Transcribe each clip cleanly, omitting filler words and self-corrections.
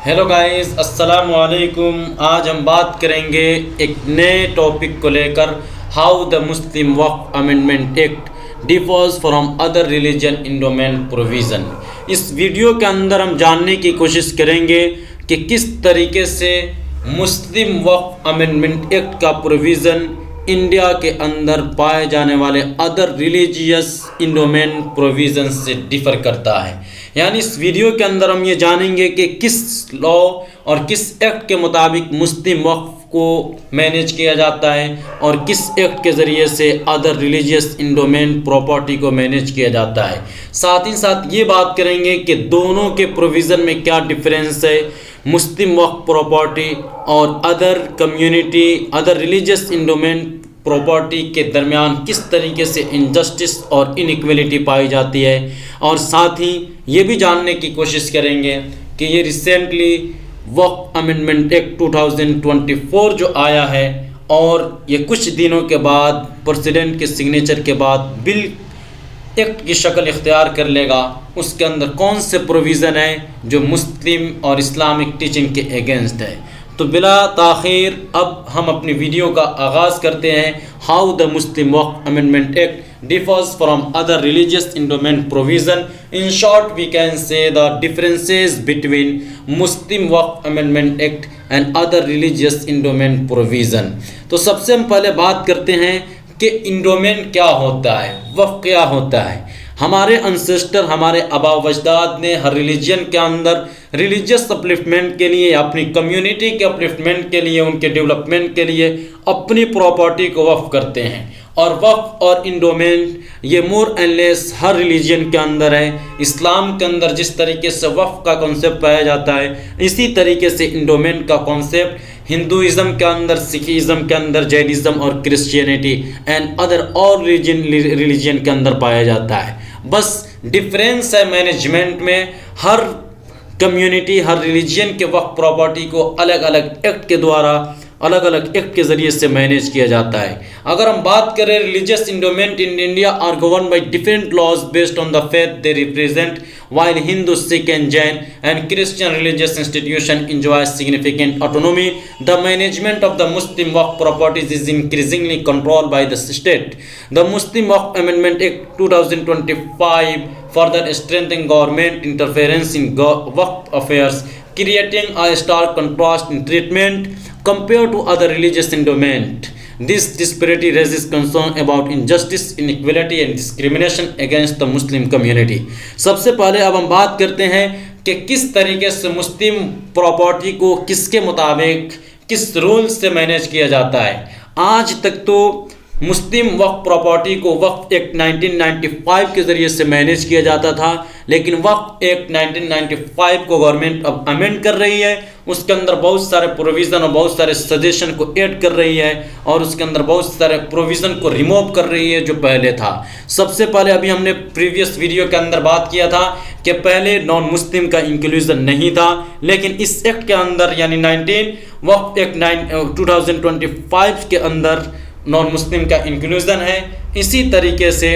Hello guys, अस्सलाम वालेकुम। आज हम बात करेंगे एक नए टॉपिक को लेकर, how the Muslim Waqf amendment act differs from other religion endowment provision. इस वीडियो के अंदर हम जानने की कोशिश करेंगे कि किस तरीके से मुस्लिम वक्फ अमेंडमेंट एक्ट का प्रोविज़न इंडिया के अंदर पाए जाने वाले अदर रिलीजियस इंडोमेंट प्रोविज़न से डिफ़र करता है। यानी इस वीडियो के अंदर हम ये जानेंगे कि किस लॉ और किस एक्ट के मुताबिक मुस्लिम वक्फ को मैनेज किया जाता है और किस एक्ट के ज़रिए से अदर रिलीजियस इंडोमेंट प्रॉपर्टी को मैनेज किया जाता है। साथ ही साथ ये बात करेंगे कि दोनों के प्रोविज़न में क्या डिफरेंस है, मुस्लिम वक्फ प्रॉपर्टी और other community other religious endowment property के दरमियान किस तरीके से इनजस्टिस और इनइक्वलिटी पाई जाती है। और साथ ही ये भी जानने की कोशिश करेंगे कि ये रिसेंटली वक्फ अमेंडमेंट एक्ट 2024 जो आया है और ये कुछ दिनों के बाद प्रेसिडेंट के सिग्नेचर के बाद बिल एक्ट की शक्ल इख्तियार कर लेगा, उसके अंदर कौन से प्रोविज़न है जो मुस्लिम और इस्लामिक टीचिंग के अगेंस्ट है। तो बिला ताख़ीर अब हम अपनी वीडियो का आगाज़ करते हैं। How the Muslim Waqf amendment act differs from other religious endowment provision. In short we can say the differences between Muslim Waqf amendment act and other religious endowment provision. तो सबसे हम पहले बात करते हैं कि इंडोमेंट क्या होता है, वक्फ क्या होता है। हमारे अनसेस्टर हमारे आबा वजदाद ने हर रिलीजन के अंदर रिलीजियस अपलिफ्टमेंट के लिए, अपनी कम्युनिटी के अपलिफ्टमेंट के लिए, उनके डेवलपमेंट के लिए अपनी प्रॉपर्टी को वक्फ करते हैं। और वक्फ और इंडोमेंट ये more and less her religion के अंदर है। इस्लाम के अंदर जिस तरीके से वक्फ का कॉन्सेप्ट पाया जाता है, इसी तरीके से इंडोमेंट का कॉन्सेप्ट हिंदुइज़म के अंदर, सिखिज़म के अंदर, जैनिज़म और क्रिश्चियनिटी एंड अदर और रिलीजन के अंदर पाया जाता है। बस डिफरेंस है मैनेजमेंट में। हर कम्युनिटी हर रिलीजन के वक्फ प्रॉपर्टी को अलग अलग एक्ट के द्वारा, अलग अलग एक्ट के ज़रिए से मैनेज किया जाता है। अगर हम बात करें religious endowment in India are govern by different laws based on the faith they represent, while Hindu, Sikh and Jain and Christian religious institution enjoy significant autonomy. The management of the Muslim Waqf properties is increasingly controlled by the state. The Muslim Waqf Amendment Act 2025 further strengthened government interference in Waqf affairs, creating a stark contrast in treatment compared to other religious endowment. This disparity raises concern about injustice, inequality and discrimination against the Muslim community. सबसे पहले अब हम बात करते हैं कि किस तरीके से मुस्लिम प्रॉपर्टी को किसके मुताबिक, किस रूल से मैनेज किया जाता है। आज तक तो मुस्लिम वक्फ प्रॉपर्टी को वक्फ एक्ट 1995 के ज़रिए से मैनेज किया जाता था, लेकिन वक्फ एक्ट 1995 को गवर्नमेंट अब अमेंड कर रही है। उसके अंदर बहुत सारे प्रोविज़न और बहुत सारे सजेशन को ऐड कर रही है और उसके अंदर बहुत सारे प्रोविज़न को रिमूव कर रही है जो पहले था। सबसे पहले अभी हमने प्रीवियस वीडियो के अंदर बात किया था कि पहले नॉन मुस्लिम का इंक्लूजन नहीं था, लेकिन इस एक्ट के अंदर यानी वक्फ एक्ट 2025 के अंदर नॉन मुस्लिम का इंक्लूजन है। इसी तरीके से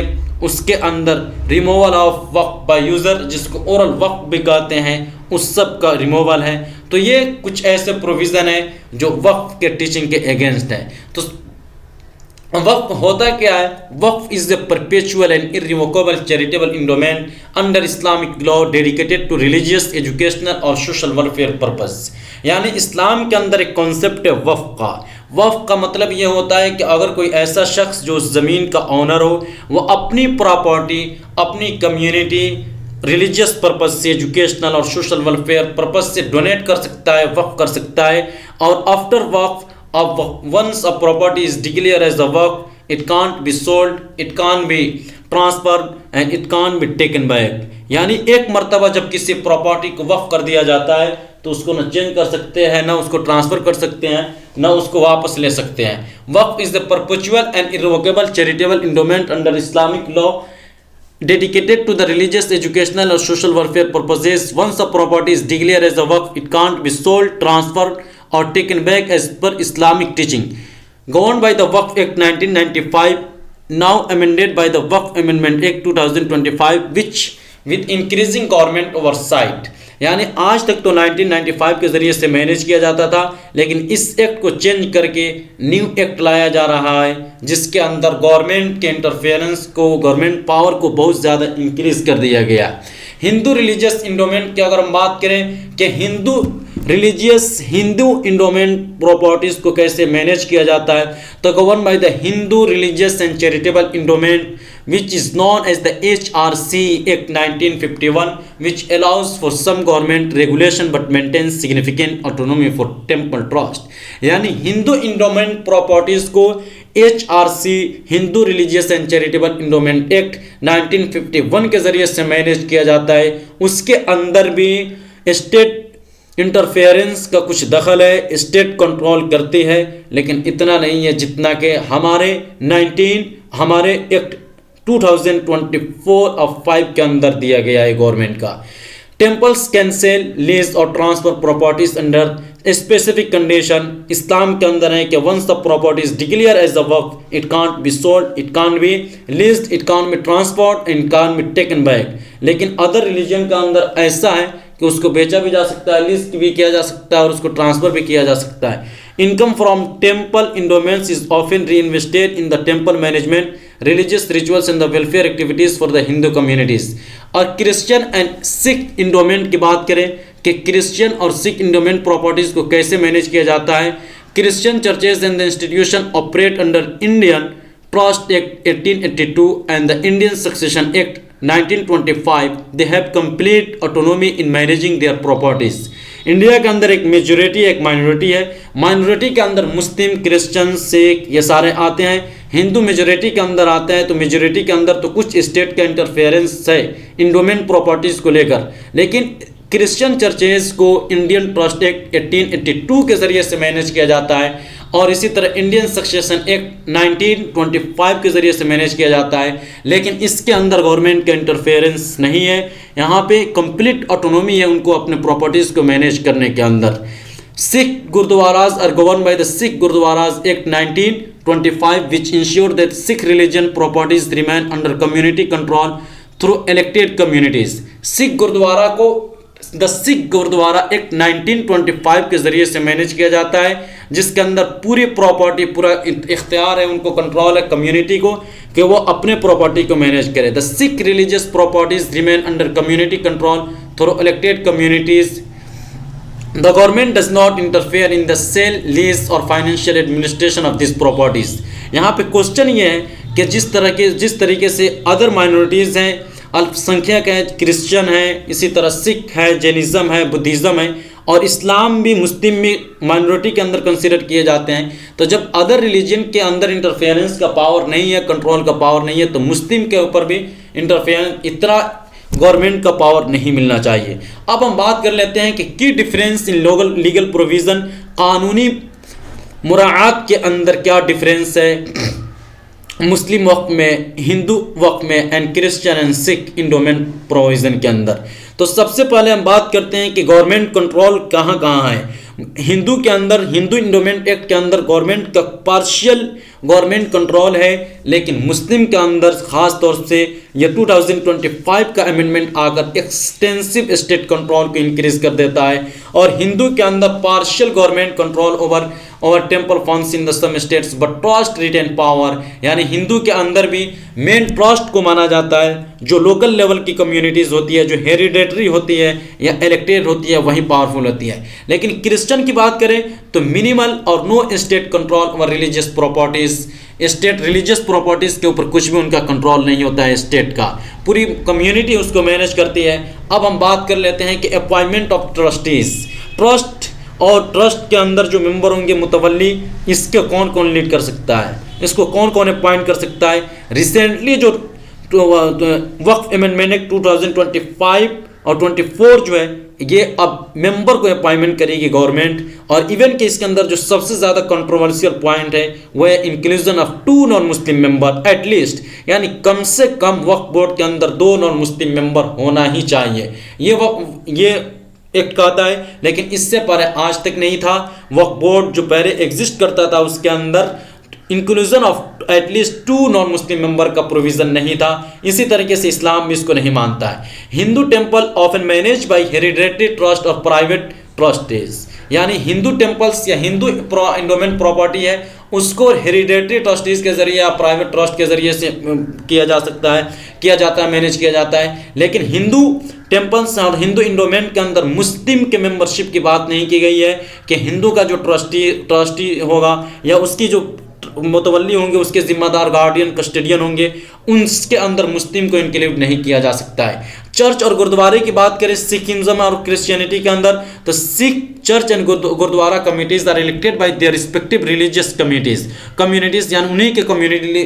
उसके अंदर removal of Waqf by user, जिसको ओरल वक्फ भी कहते हैं, उस सब का रिमूवल है। तो ये कुछ ऐसे प्रोविज़न है जो वक्फ के टीचिंग के अगेंस्ट है। तो वक्फ होता क्या है? Waqf is the perpetual and irrevocable charitable endowment under Islamic law dedicated to religious, educational और सोशल वेलफेयर पर्पस। यानी इस्लाम के अंदर एक कॉन्सेप्ट है वक्फ का। वक्फ का मतलब ये होता है कि अगर कोई ऐसा शख्स जो ज़मीन का ऑनर हो, वो अपनी प्रॉपर्टी अपनी कम्युनिटी रिलीजियस पर्पस से, एजुकेशनल और सोशल वेलफेयर पर्पस से डोनेट कर सकता है, वक्फ कर सकता है। और after Waqf once a property is declared as a work, it can't be sold, it can't be transferred and it can't be taken back. यानी एक मर्तबा जब किसी प्रॉपर्टी को वक्फ कर दिया जाता है तो उसको न चेंज कर सकते हैं, ना उसको ट्रांसफ़र कर सकते हैं, ना उसको वापस ले सकते हैं। Waqf is the perpetual and irrevocable charitable endowment under Islamic law dedicated to the religious, educational or social welfare purposes. Once a property is declared as a waqf, it can't be sold, transferred or taken back as per Islamic teaching. Governed by the Waqf Act 1995, now amended by the Waqf Amendment Act 2025, which with increasing government oversight यानी आज तक तो 1995 के ज़रिए से manage किया जाता था, लेकिन इस एक्ट को चेंज करके न्यू एक्ट लाया जा रहा है जिसके अंदर गवर्नमेंट के इंटरफेरेंस को, गवर्नमेंट पावर को बहुत ज़्यादा इंक्रीज कर दिया गया। हिंदू रिलीजियस इंडोमेंट की अगर हम बात करें कि हिंदू इंडोमेंट प्रॉपर्टीज़ को कैसे मैनेज किया जाता है, तो govern by the Hindu religious and charitable endowment which is known as the HRC Act 1951, which allows for some government regulation but maintains significant autonomy for temple trust। यानी हिंदू इंडोमेंट प्रॉपर्टीज को HRC Hindu religious and charitable endowment act 1951 के जरिए से manage किया जाता है। उसके अंदर भी स्टेट इंटरफेरेंस का कुछ दखल है, स्टेट कंट्रोल करती है, लेकिन इतना नहीं है जितना कि हमारे एक्ट 2024 और 5 के अंदर दिया गया है गवर्नमेंट का। टेम्पल्स कैन सेल, लीज और transfer properties under specific condition. Islam के अंदर है कि once the property is declare as a waqf, it can't be sold, it can't be leased, it can't be transferred, it can't be taken back. लेकिन other religion का अंदर ऐसा है कि उसको बेचा भी जा सकता है, लीज भी किया जा सकता है और उसको ट्रांसफर भी किया जा सकता है। Income from temple endowments is often reinvested in the temple management, religious rituals and the welfare activities for the Hindu communities. और क्रिश्चियन एंड सिख इंडोमेंट की बात करें कि क्रिश्चियन और सिख इंडोमेंट प्रॉपर्टीज को कैसे मैनेज किया जाता है। Christian churches and the institution operate under Indian trust act 1882 and the Indian succession act 1925। They have complete autonomy in managing their properties. India के अंदर एक मेजोरिटी एक माइनॉरिटी है। माइनॉरिटी के अंदर मुस्लिम, क्रिश्चियन, सिख ये सारे आते हैं। हिंदू मेजोरिटी के अंदर आते हैं, तो मेजोरिटी के अंदर तो कुछ स्टेट का इंटरफेरेंस है इंडोमेंट प्रॉपर्टीज़ को लेकर, लेकिन क्रिश्चियन चर्चेज को इंडियन ट्रस्ट एक्ट 1882 के ज़रिए से मैनेज किया जाता है और इसी तरह इंडियन सक्सेशन एक्ट 1925 के ज़रिए से मैनेज किया जाता है। लेकिन इसके अंदर गवर्नमेंट का इंटरफेरेंस नहीं है, यहाँ पे कंप्लीट ऑटोनॉमी है उनको अपने प्रॉपर्टीज़ को मैनेज करने के अंदर। Sikh gurdwaras are govern by the Sikh Gurdwaras act 1925 which ensure that Sikh religion properties remain under community control through elected communities। Sikh gurdwara को द सिख गुरुद्वारा एक्ट 1925 के ज़रिए से मैनेज किया जाता है, जिसके अंदर पूरी प्रॉपर्टी, पूरा इख्तियार है, उनको कंट्रोल है कम्युनिटी को कि वो अपने प्रॉपर्टी को मैनेज करे। The Sikh religious properties remain under community control through elected communities. The government does not interfere in the sale, lease or financial administration of these properties। यहाँ पे क्वेश्चन ये है कि जिस तरीके से अदर माइनॉरिटीज़ हैं, अल्पसंख्यक हैं, क्रिश्चियन है, इसी तरह सिख है, जैनिज़्म है, बुद्धिज़्म है और इस्लाम भी, मुस्लिम भी माइनॉरिटी के अंदर कंसिडर किए जाते हैं। तो जब अदर रिलीजन के अंदर इंटरफेरेंस का पावर नहीं है, कंट्रोल का पावर नहीं है, तो मुस्लिम के ऊपर भी इंटरफेरेंस इतना गवर्नमेंट का पावर नहीं मिलना चाहिए। अब हम बात कर लेते हैं कि की डिफरेंस इन लीगल प्रोविज़न, कानूनी मुराआत के अंदर क्या डिफरेंस है मुस्लिम वक्फ में, हिंदू वक्फ में and Christian and Sikh endowment provision के अंदर। तो सबसे पहले हम बात करते हैं कि गवर्नमेंट कंट्रोल कहाँ कहाँ है। हिंदू के अंदर, हिंदू इंडोमेंट एक्ट के अंदर गवर्नमेंट का पार्शियल गवर्नमेंट कंट्रोल है, लेकिन मुस्लिम के अंदर ख़ास तौर से ये 2025 का अमेंडमेंट आकर एक्सटेंसिव स्टेट कंट्रोल को इंक्रीज कर देता है। और हिंदू के अंदर partial government control over temple funds in the some states but trust retain power. यानी हिंदू के अंदर भी मेन ट्रस्ट को माना जाता है, जो लोकल लेवल की कम्युनिटीज़ होती है, जो हेरिडेटरी होती है या इलेक्टेड होती है, वही पावरफुल होती है। लेकिन क्रिश्चियन की बात करें तो मिनिमल और no state control over religious properties. State religious properties के ऊपर कुछ भी उनका कंट्रोल नहीं होता है स्टेट का, पूरी कम्युनिटी उसको मैनेज करती है। अब हम बात कर लेते हैं कि अपॉइंटमेंट ऑफ ट्रस्टीज़। ट्रस्ट और ट्रस्ट के अंदर जो मेंबर होंगे मुतवल्ली, इसके कौन कौन लीड कर सकता है, इसको कौन कौन अपॉइंट कर सकता है। रिसेंटली जो वक्फ अमेंडमेंट एक्ट 2025 और 24 जो है, ये अब मेंबर को अपॉइंटमेंट करेगी गवर्नमेंट। और इवन के इसके अंदर जो सबसे ज़्यादा कंट्रोवर्शियल पॉइंट है वो है inclusion of 2 non Muslim member at least, यानी कम से कम वक्फ बोर्ड के अंदर 2 नॉन मुस्लिम मेंबर होना ही चाहिए। ये एक्ट कहता है, लेकिन इससे पहले आज तक नहीं था। वक्फ बोर्ड जो पहले एग्जिस्ट करता था उसके अंदर inclusion of at least 2 non Muslim member का प्रोविजन नहीं था। इसी तरीके से इस्लाम भी इसको नहीं मानता है। Hindu temple often manage by hereditary trust और प्राइवेट ट्रस्टीज, यानी हिंदू टेम्पल्स या हिंदू इंडोमेंट प्रॉपर्टी है उसको हेरिडेटरी ट्रस्टीज के जरिए या प्राइवेट ट्रस्ट के जरिए से किया जाता है, मैनेज किया जाता है। लेकिन हिंदू टेम्पल्स और हिंदू इंडोमेंट के अंदर मुस्लिम के मेंबरशिप की बात नहीं की गई है कि हिंदू का जो ट्रस्टी होगा या उसकी जो मुतवल्ली होंगे, उसके जिम्मेदार गार्डियन कस्टोडियन होंगे, उनके अंदर मुस्लिम को इंक्लूड नहीं किया जा सकता है। चर्च और गुरुद्वारे की बात करें सिखिज्म और क्रिश्चियनिटी के अंदर, तो Sikh church and gurdwara committees are elected by their respective religious communities, यानी उन्हीं के कम्युनिटी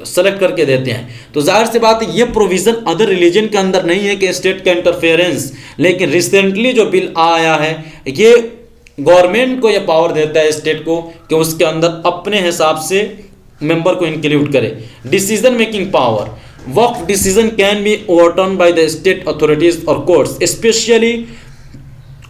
सेलेक्ट करके देते हैं। तो जाहिर सी बात है ये प्रोविजन अदर रिलीजन के अंदर नहीं है कि स्टेट का इंटरफेरेंस, लेकिन रिसेंटली जो बिल आया है ये गवर्नमेंट को यह पावर देता है स्टेट को कि उसके अंदर अपने हिसाब से मेंबर को इंक्लूड करे। Decision making power, Waqf decision can be overturn by the state authorities और कोर्ट्स, स्पेशली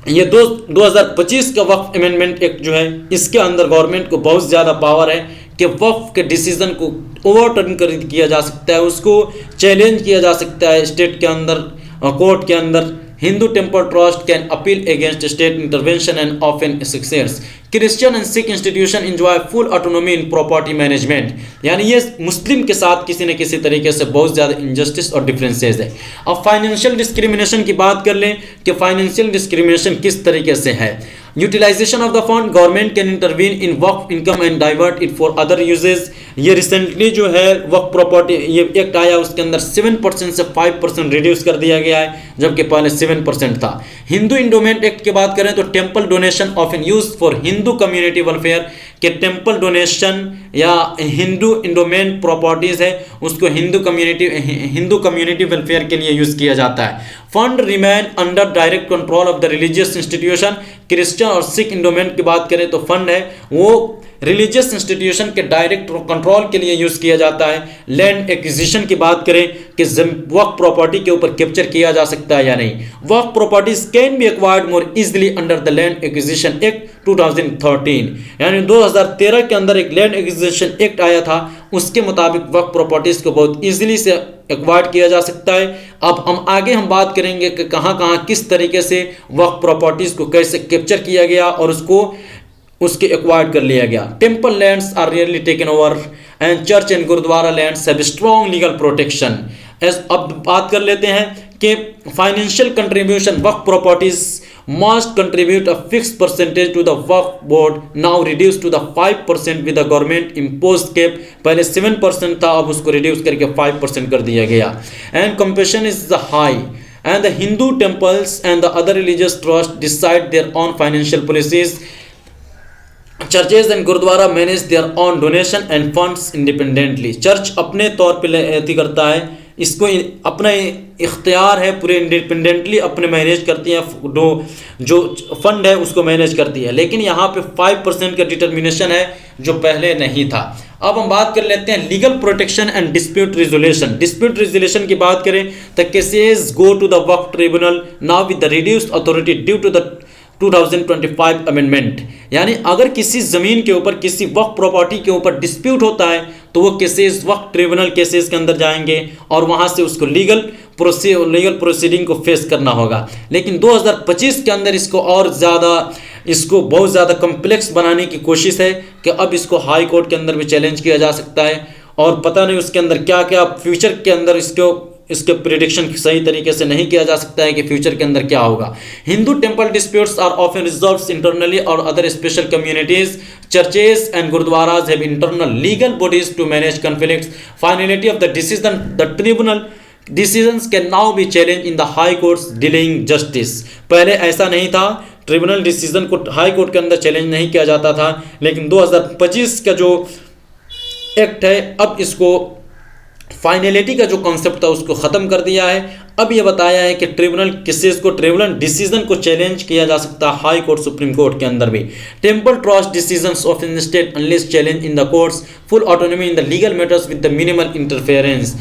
ये 2025 का वक्फ अमेंडमेंट एक्ट जो है इसके अंदर गवर्नमेंट को बहुत ज़्यादा पावर है कि वक्फ के डिसीजन को ओवरटर्न किया जा सकता है, उसको चैलेंज किया जा सकता है स्टेट के अंदर, कोर्ट के अंदर। Hindu temple trust can appeal against state intervention and often succeeds. Christian and Sikh institution enjoy full autonomy in property management. यानी ये मुस्लिम के साथ किसी न किसी तरीके से बहुत ज़्यादा इनजस्टिस और डिफरेंसेस है। अब फाइनेंशियल डिस्क्रिमिनेशन की बात कर लें कि फाइनेंशियल डिस्क्रिमिनेशन किस तरीके से है। Utilization of the fund, government can intervene in Waqf income and divert it for other uses. ये रिसेंटली जो है वक्फ प्रॉपर्टी ये एक्ट आया उसके अंदर 7% से 5% रिड्यूस कर दिया गया है, जबकि पहले 7% था। हिंदू इंडोमेंट एक्ट की बात करें तो temple donation of in use for Hindu community welfare, के टेम्पल डोनेशन या हिंदू इंडोमेंट प्रॉपर्टीज है उसको हिंदू कम्युनिटी वेलफेयर के लिए यूज किया जाता है। Fund remain under direct control of the religious institution. Christian और सिख इंडोमेंट की बात करें तो फंड है वो रिलीजियस इंस्टीट्यूशन के डायरेक्ट कंट्रोल के लिए यूज किया जाता है। लैंड एक्विजिशन की बात करें कि वक्फ प्रॉपर्टी के ऊपर कैप्चर किया जा सकता है या नहीं। Waqf properties can be acquired more easily under the land acquisition act 2013, यानी 2013 के अंदर एक लैंड एक्विजिशन एक्ट आया था, उसके मुताबिक वक्फ प्रॉपर्टीज को बहुत इजीली से एक्वायर्ड किया जा सकता है। अब हम बात करेंगे कि कहाँ किस तरीके से वक्फ प्रॉपर्टीज को कैसे कैप्चर किया गया और उसके एक्वायर्ड कर लिया गया। Temple lands are rarely taken over and church and gurdwara lands have strong legal protection. अब बात कर लेते हैं कि financial contribution, Waqf properties must contribute a fixed percentage to the Waqf board, now reduced to the 5% with the government imposed cap। पहले 7% था, अब उसको reduce करके 5% कर दिया गया। And competition is the high and the Hindu temples and the other religious trusts decide their own financial policies। Churches and gurdwara manage their own donation and funds independently. Church अपने तौर पर एथी करता है, इसको अपना इख्तियार है, पूरे इंडिपेंडेंटली अपने मैनेज करती है, जो फंड है उसको मैनेज करती है। लेकिन यहाँ पे 5% का डिटर्मिनेशन है जो पहले नहीं था। अब हम बात कर लेते हैं legal protection and dispute resolution. Dispute resolution की बात करें तो cases go to the Waqf tribunal now with the reduced authority due to the 2025 amendment. यानी अगर किसी ज़मीन के ऊपर, किसी वक्फ प्रॉपर्टी के ऊपर डिस्प्यूट होता है तो वो केसेस वक्फ ट्रिब्यूनल केसेस के अंदर जाएंगे और वहाँ से उसको लीगल प्रोसीडिंग को फेस करना होगा। लेकिन 2025 के अंदर इसको बहुत ज़्यादा कम्प्लेक्स बनाने की कोशिश है कि अब इसको हाई कोर्ट के अंदर भी चैलेंज किया जा सकता है और पता नहीं उसके अंदर क्या क्या फ्यूचर के अंदर इसके प्रिडिक्शन सही तरीके से नहीं किया जा सकता है कि फ्यूचर के अंदर क्या होगा। Hindu temple disputes are often resolved internally और other special communities. Churches and gurdwaras have internal legal bodies to manage conflicts. Finality of the decision, the tribunal decisions can now be challenged in the high courts delaying justice। पहले ऐसा नहीं था, tribunal decision को high court के अंदर challenge नहीं किया जाता था, लेकिन 2025 का जो एक्ट है अब इसको फाइनलिटी का जो कॉन्सेप्ट था उसको ख़त्म कर दिया है। अब ये बताया है कि ट्रिब्यूनल डिसीजन को चैलेंज किया जा सकता है हाई कोर्ट, सुप्रीम कोर्ट के अंदर भी। Temple trust decisions of in state unless challenge in the courts, full autonomy in the legal matters with the minimal interference.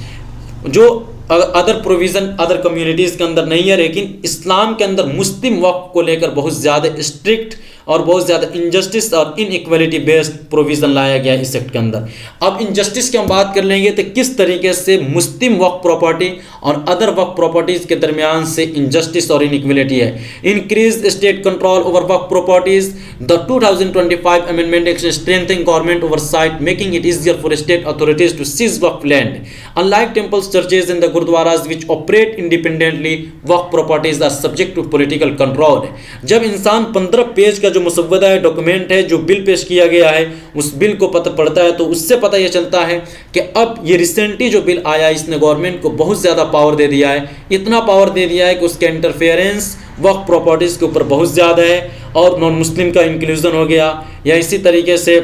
जो अदर प्रोविज़न अदर कम्युनिटीज़ के अंदर नहीं है, लेकिन इस्लाम के अंदर मुस्लिम वक्फ को लेकर बहुत ज़्यादा स्ट्रिक्ट और बहुत ज़्यादा इनजस्टिस और इनइक्वलिटी बेस्ड प्रोविज़न लाया गया है इस एक्ट के अंदर। अब इनजस्टिस की हम बात कर लेंगे तो किस तरीके से मुस्लिम वक्फ प्रॉपर्टी और अदर वक्फ प्रॉपर्टीज़ के दरमियान से इनजस्टिस और इनइक्वलिटी है। Increase state control over Waqf properties, the 2025 amendment act strengthening government oversight, making it easier for state authorities to seize Waqf land. Unlike temples, churches and the gurdwaras which operate independently, Waqf properties are subject to political control. जब इंसान 15 page का जो मुसव्वदा है, document है, जो bill पेश किया गया है, उस बिल को पढ़ता है तो उससे पता यह चलता है कि अब ये रिसेंटली जो बिल आया इसने गवर्नमेंट को बहुत ज़्यादा पावर दे दिया है। इतना पावर दे दिया है कि उसके इंटरफेरेंस वक्फ प्रॉपर्टीज़ के ऊपर बहुत ज़्यादा है और नॉन मुस्लिम का इंक्लूजन हो गया, या इसी तरीके से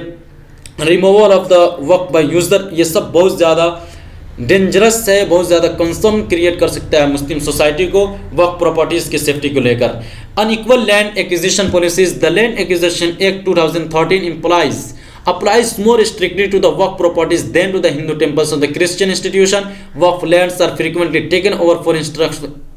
removal of the Waqf by user, ये सब बहुत ज़्यादा डेंजरस है, बहुत ज़्यादा कंसर्न क्रिएट कर सकता है मुस्लिम सोसाइटी को वक्फ प्रॉपर्टीज़ की सेफ्टी को लेकर। Unequal land acquisition policies, the land acquisition act 2013 applies more strictly to the waqf properties than to the Hindu temples or the Christian institution. Waqf lands are frequently taken over for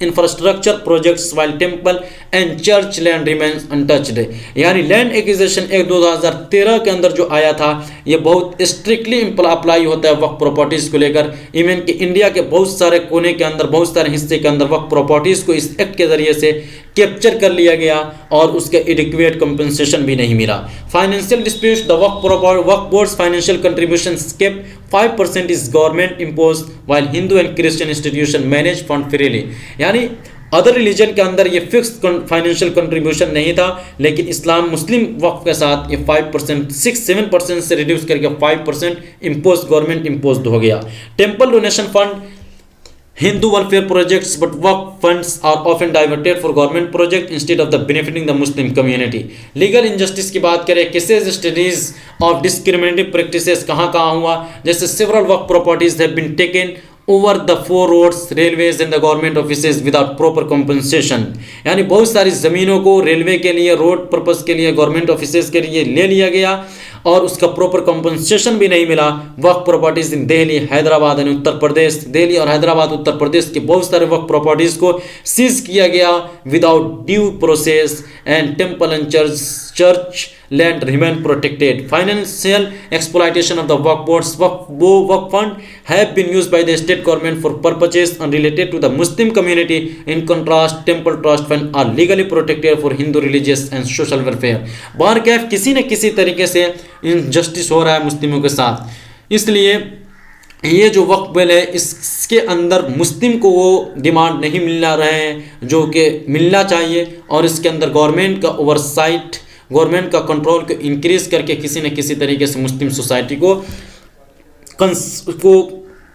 infrastructure projects while temple and church land remains untouched. यानी land acquisition act 2013 के अंदर जो आया था ये बहुत strictly apply होता है वक्फ प्रॉपर्टीज़ को लेकर। इवन कि इंडिया के बहुत सारे कोने के अंदर, बहुत सारे हिस्से के अंदर वक्फ प्रॉपर्टीज़ को इस एक्ट के ज़रिए से कैप्चर कर लिया गया और उसके एडिक्वेट कंपनसेशन भी नहीं मिला। Financial disputes, the Waqf boards financial contribution kept 5% is government impose while Hindu and Christian institution manage fund freely. यानी अदर रिलीजन के अंदर ये फिक्स्ड फाइनेंशियल कंट्रीब्यूशन नहीं था, लेकिन इस्लाम मुस्लिम वक्फ के साथ ये 5%, 6-7% से रिड्यूस करके 5% इम्पोज गवर्नमेंट इम्पोज हो गया। Temple donation fund, Hindu welfare projects, but work funds are often diverted for government project instead of the benefiting the Muslim community. Legal injustice की बात करें, cases studies of discriminative practices कहाँ हुआ, जैसे several work properties have been taken over the 4 roads, railways and the government offices without proper compensation. यानी बहुत सारी ज़मीनों को रेलवे के लिए, रोड पर्पस के लिए, गवर्नमेंट ऑफिसेज के लिए ले लिया गया और उसका प्रॉपर कंपनसेशन भी नहीं मिला। वक्फ प्रॉपर्टीज़ इन दिल्ली, हैदराबाद यानी उत्तर प्रदेश, दिल्ली और हैदराबाद उत्तर प्रदेश के बहुत सारे वक्फ प्रॉपर्टीज़ को सीज किया गया without due process and temple and church land remain protected. Financial exploitation of the waqf boards, waqf fund have been used by the state government for purposes unrelated to the Muslim community. In contrast, temple trust fund are legally protected for Hindu religious and social welfare. बाहर कैफ किसी न किसी तरीके से injustice हो रहा है मुस्लिमों के साथ, इसलिए ये जो वक्फ बिल है इसके अंदर मुस्लिम को वो डिमांड नहीं मिल रहे हैं जो कि मिलना चाहिए, और इसके अंदर गवर्नमेंट का ओवरसाइट, गवर्नमेंट का कंट्रोल को इंक्रीज करके किसी न किसी तरीके से मुस्लिम सोसाइटी को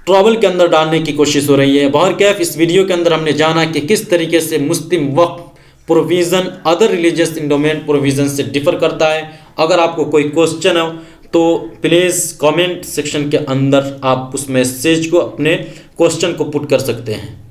ट्रबल के अंदर डालने की कोशिश हो रही है। बहर कैफ इस वीडियो के अंदर हमने जाना कि किस तरीके से Muslim waqf provision other religious endowment provision से डिफ़र करता है। अगर आपको कोई क्वेश्चन हो तो प्लीज़ कमेंट सेक्शन के अंदर आप उस मैसेज को, अपने क्वेश्चन को पुट कर सकते हैं।